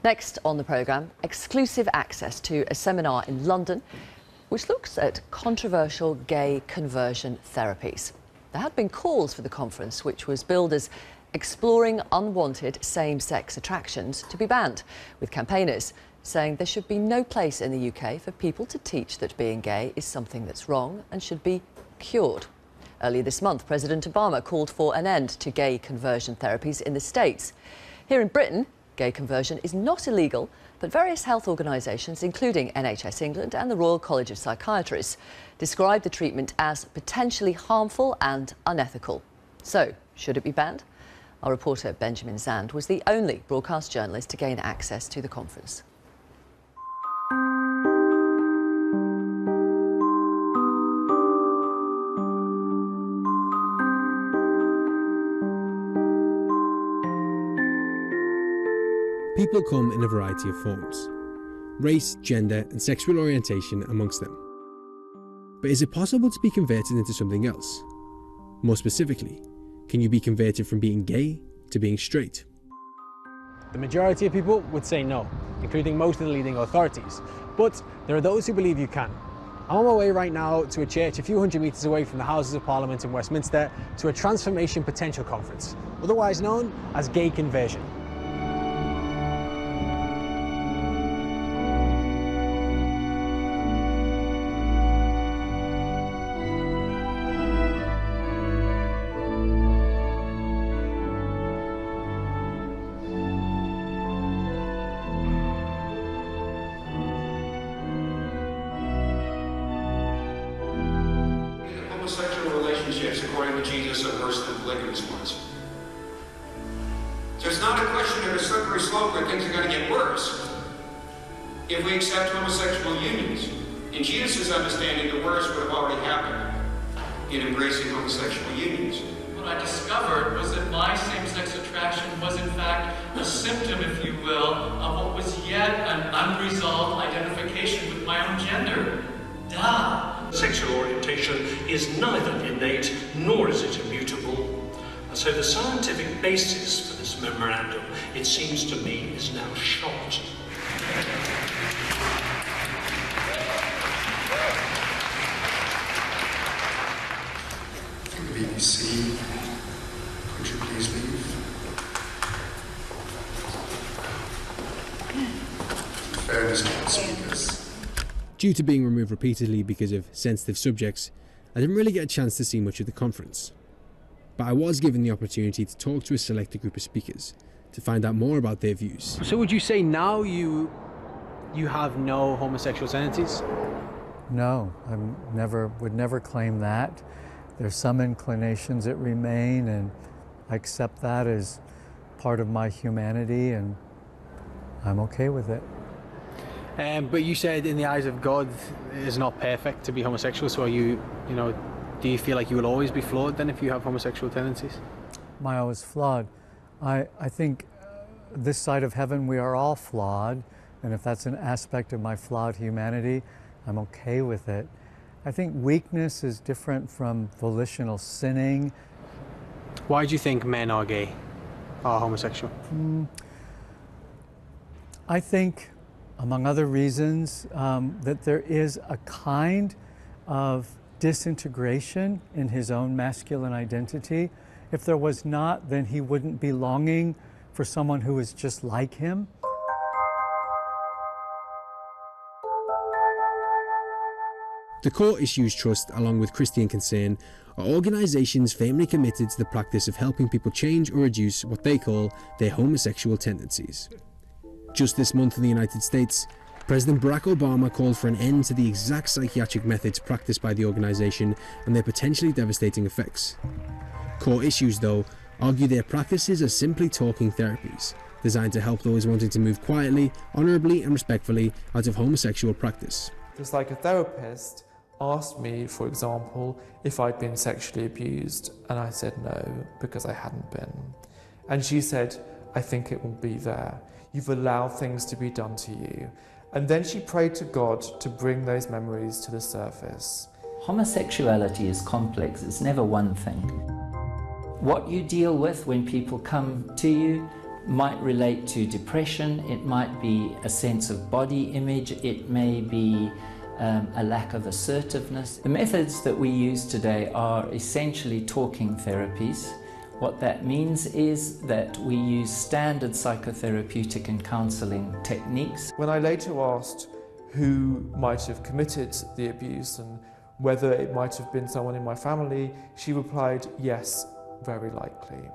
Next on the programme, exclusive access to a seminar in London which looks at controversial gay conversion therapies. There had been calls for the conference, which was billed as exploring unwanted same-sex attractions, to be banned, with campaigners saying there should be no place in the UK for people to teach that being gay is something that's wrong and should be cured. Earlier this month, President Obama called for an end to gay conversion therapies in the States. Here in Britain, gay conversion is not illegal, but various health organisations, including NHS England and the Royal College of Psychiatrists, describe the treatment as potentially harmful and unethical. So, should it be banned? Our reporter Benjamin Zand was the only broadcast journalist to gain access to the conference. People come in a variety of forms. Race, gender and sexual orientation amongst them. But is it possible to be converted into something else? More specifically, can you be converted from being gay to being straight? The majority of people would say no, including most of the leading authorities. But there are those who believe you can. I'm on my way right now to a church a few hundred metres away from the Houses of Parliament in Westminster to a Transformation Potential Conference, otherwise known as Gay Conversion. Homosexual relationships, according to Jesus, are worse than polygamous ones. So it's not a question of a slippery slope where things are going to get worse if we accept homosexual unions. In Jesus' understanding, the worst would have already happened in embracing homosexual unions. What I discovered was that my same-sex attraction was in fact a symptom, if you will, of what was yet an unresolved identification with my own gender. Duh! Sexual orientation is neither innate nor is it immutable. And so the scientific basis for this memorandum, it seems to me, is now shot. The BBC, could you please leave? Fairness to the speakers. Due to being removed repeatedly because of sensitive subjects, I didn't really get a chance to see much of the conference. But I was given the opportunity to talk to a selected group of speakers to find out more about their views. So would you say now you have no homosexual tendencies? No, would never claim that. There's some inclinations that remain, and I accept that as part of my humanity, and I'm okay with it. But you said in the eyes of God it is not perfect to be homosexual, so are you know, do you feel like you will always be flawed then if you have homosexual tendencies? Am I always flawed? I think this side of heaven we are all flawed, and if that's an aspect of my flawed humanity, I'm okay with it. I think weakness is different from volitional sinning. Why do you think men are gay, are homosexual? I think, among other reasons, that there is a kind of disintegration in his own masculine identity. If there was not, then he wouldn't be longing for someone who is just like him. The Core Issues Trust, along with Christian Concern, are organisations firmly committed to the practice of helping people change or reduce what they call their homosexual tendencies. Just this month in the United States, President Barack Obama called for an end to the exact psychiatric methods practiced by the organisation and their potentially devastating effects. Core Issues, though, argue their practices are simply talking therapies, designed to help those wanting to move quietly, honourably and respectfully out of homosexual practice. Just like a therapist asked me, for example, if I'd been sexually abused, and I said no, because I hadn't been. And she said, I think it will be there. You've allowed things to be done to you. And then she prayed to God to bring those memories to the surface. Homosexuality is complex, it's never one thing. What you deal with when people come to you might relate to depression, it might be a sense of body image, it may be a lack of assertiveness. The methods that we use today are essentially talking therapies. What that means is that we use standard psychotherapeutic and counselling techniques. When I later asked who might have committed the abuse and whether it might have been someone in my family, she replied, yes, very likely.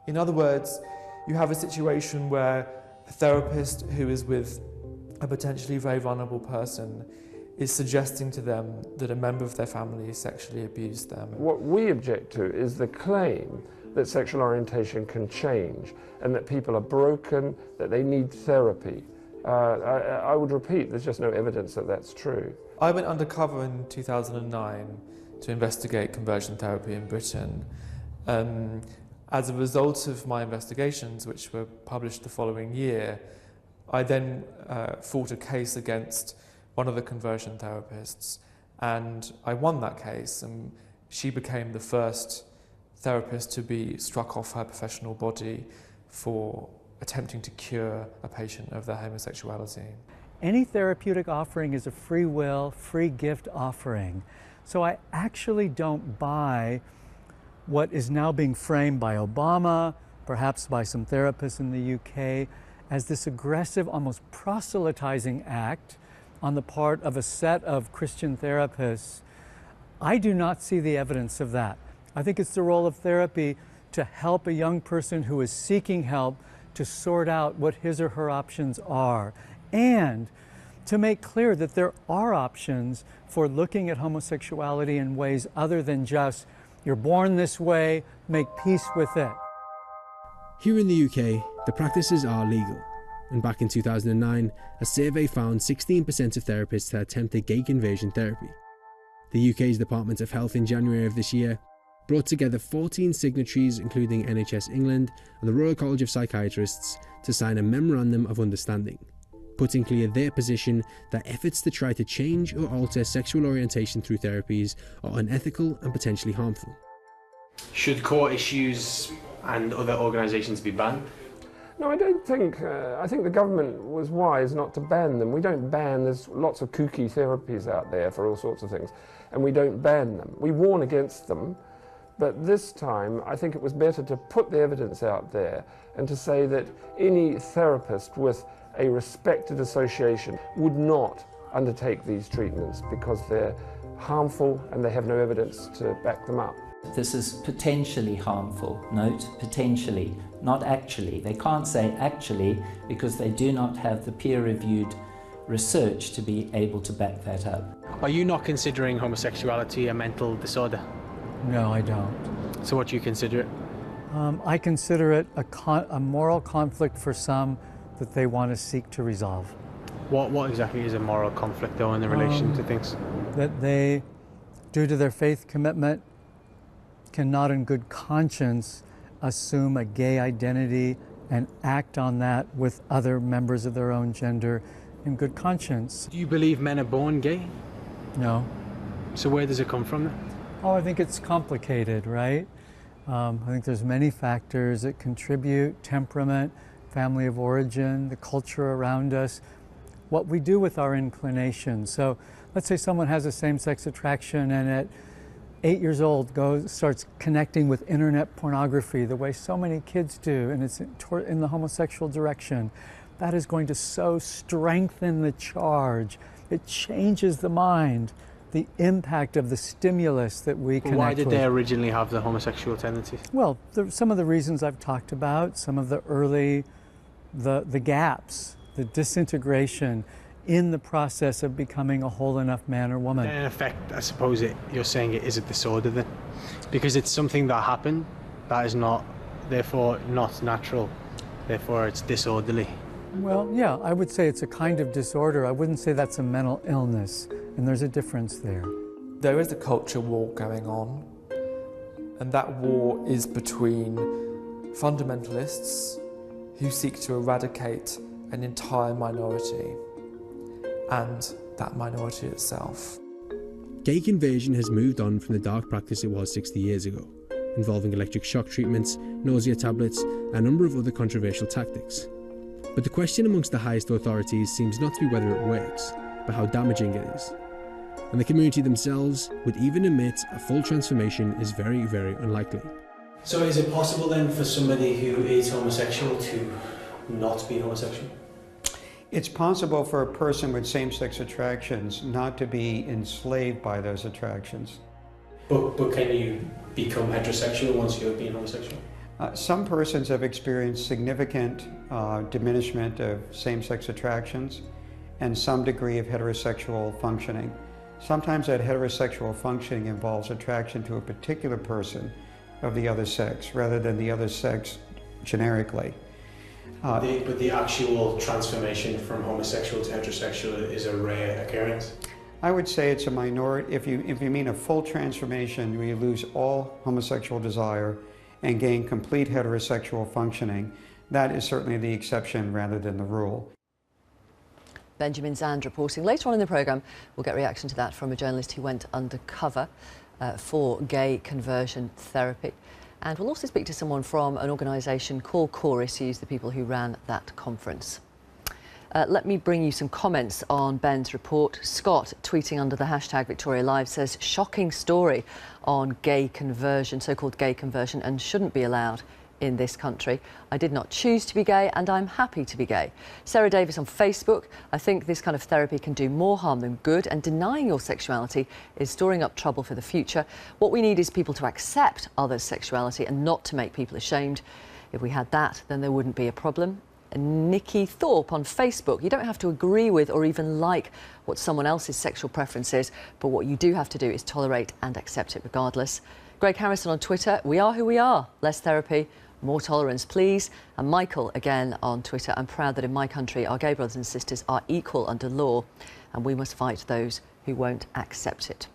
In other words, you have a situation where a therapist who is with a potentially very vulnerable person is suggesting to them that a member of their family sexually abused them. What we object to is the claim that sexual orientation can change and that people are broken, that they need therapy. I would repeat, there's just no evidence that that's true. I went undercover in 2009 to investigate conversion therapy in Britain. As a result of my investigations, which were published the following year, I then fought a case against one of the conversion therapists, and I won that case, and she became the first therapist to be struck off her professional body for attempting to cure a patient of their homosexuality. Any therapeutic offering is a free will, free gift offering. So I actually don't buy what is now being framed by Obama, perhaps by some therapists in the UK, as this aggressive, almost proselytizing act on the part of a set of Christian therapists. I do not see the evidence of that. I think it's the role of therapy to help a young person who is seeking help to sort out what his or her options are, and to make clear that there are options for looking at homosexuality in ways other than just, you're born this way, make peace with it. Here in the UK, the practices are legal, and back in 2009, a survey found 16% of therapists had attempted gay conversion therapy. The UK's Department of Health in January of this year brought together 14 signatories, including NHS England and the Royal College of Psychiatrists, to sign a Memorandum of Understanding, putting clear their position that efforts to try to change or alter sexual orientation through therapies are unethical and potentially harmful. Should core issues and other organisations be banned? No, I don't think, I think the government was wise not to ban them. We don't ban, there's lots of kooky therapies out there for all sorts of things, and we don't ban them. We warn against them, but this time I think it was better to put the evidence out there and to say that any therapist with a respected association would not undertake these treatments because they're harmful and they have no evidence to back them up. This is potentially harmful. Note, potentially, not actually. They can't say actually because they do not have the peer-reviewed research to be able to back that up. Are you not considering homosexuality a mental disorder? No, I don't. So what do you consider it? I consider it a moral conflict for some that they want to seek to resolve. What exactly is a moral conflict, though, in relation to things? That they, due to their faith commitment, cannot in good conscience assume a gay identity and act on that with other members of their own gender in good conscience. Do you believe men are born gay? No. So where does it come from then? Oh, I think it's complicated, right? I think there's many factors that contribute: temperament, family of origin, the culture around us, what we do with our inclinations. So let's say someone has a same-sex attraction and at 8 years old starts connecting with internet pornography the way so many kids do, and it's in the homosexual direction. That is going to so strengthen the charge. It changes the mind, the impact of the stimulus that we connect with. Why did they originally have the homosexual tendencies? Well, some of the reasons I've talked about, some of the early, the gaps, the disintegration in the process of becoming a whole enough man or woman. In effect, I suppose you're saying it is a disorder then, because it's something that happened that is not, therefore not natural, therefore it's disorderly. Well, yeah, I would say it's a kind of disorder. I wouldn't say that's a mental illness, and there's a difference there. There is a culture war going on, and that war is between fundamentalists who seek to eradicate an entire minority and that minority itself. Gay conversion has moved on from the dark practice it was 60 years ago. involving electric shock treatments, nausea tablets, and a number of other controversial tactics. But the question amongst the highest authorities seems not to be whether it works, but how damaging it is. And the community themselves would even admit a full transformation is very, very unlikely. So is it possible then for somebody who is homosexual to not be homosexual? It's possible for a person with same-sex attractions not to be enslaved by those attractions. But can you become heterosexual once you have been homosexual? Some persons have experienced significant diminishment of same-sex attractions and some degree of heterosexual functioning. Sometimes that heterosexual functioning involves attraction to a particular person of the other sex rather than the other sex generically. But the actual transformation from homosexual to heterosexual is a rare occurrence? I would say it's a minority. If you mean a full transformation where you lose all homosexual desire and gain complete heterosexual functioning, that is certainly the exception rather than the rule. Benjamin Zand reporting. Later on in the programme, we'll get reaction to that from a journalist who went undercover for gay conversion therapy. And we'll also speak to someone from an organisation called Chorus, who's the people who ran that conference. Let me bring you some comments on Ben's report. Scott, tweeting under the hashtag Victoria Live, says, shocking story on gay conversion, so-called gay conversion, and shouldn't be allowed in this country. I did not choose to be gay and I'm happy to be gay. Sarah Davis on Facebook, I think this kind of therapy can do more harm than good, and denying your sexuality is storing up trouble for the future. What we need is people to accept others' sexuality and not to make people ashamed. If we had that, then there wouldn't be a problem. And Nikki Thorpe on Facebook, you don't have to agree with or even like what someone else's sexual preference is, but what you do have to do is tolerate and accept it regardless. Greg Harrison on Twitter, we are who we are. Less therapy, more tolerance, please. And Michael, again on Twitter, I'm proud that in my country our gay brothers and sisters are equal under law and we must fight those who won't accept it.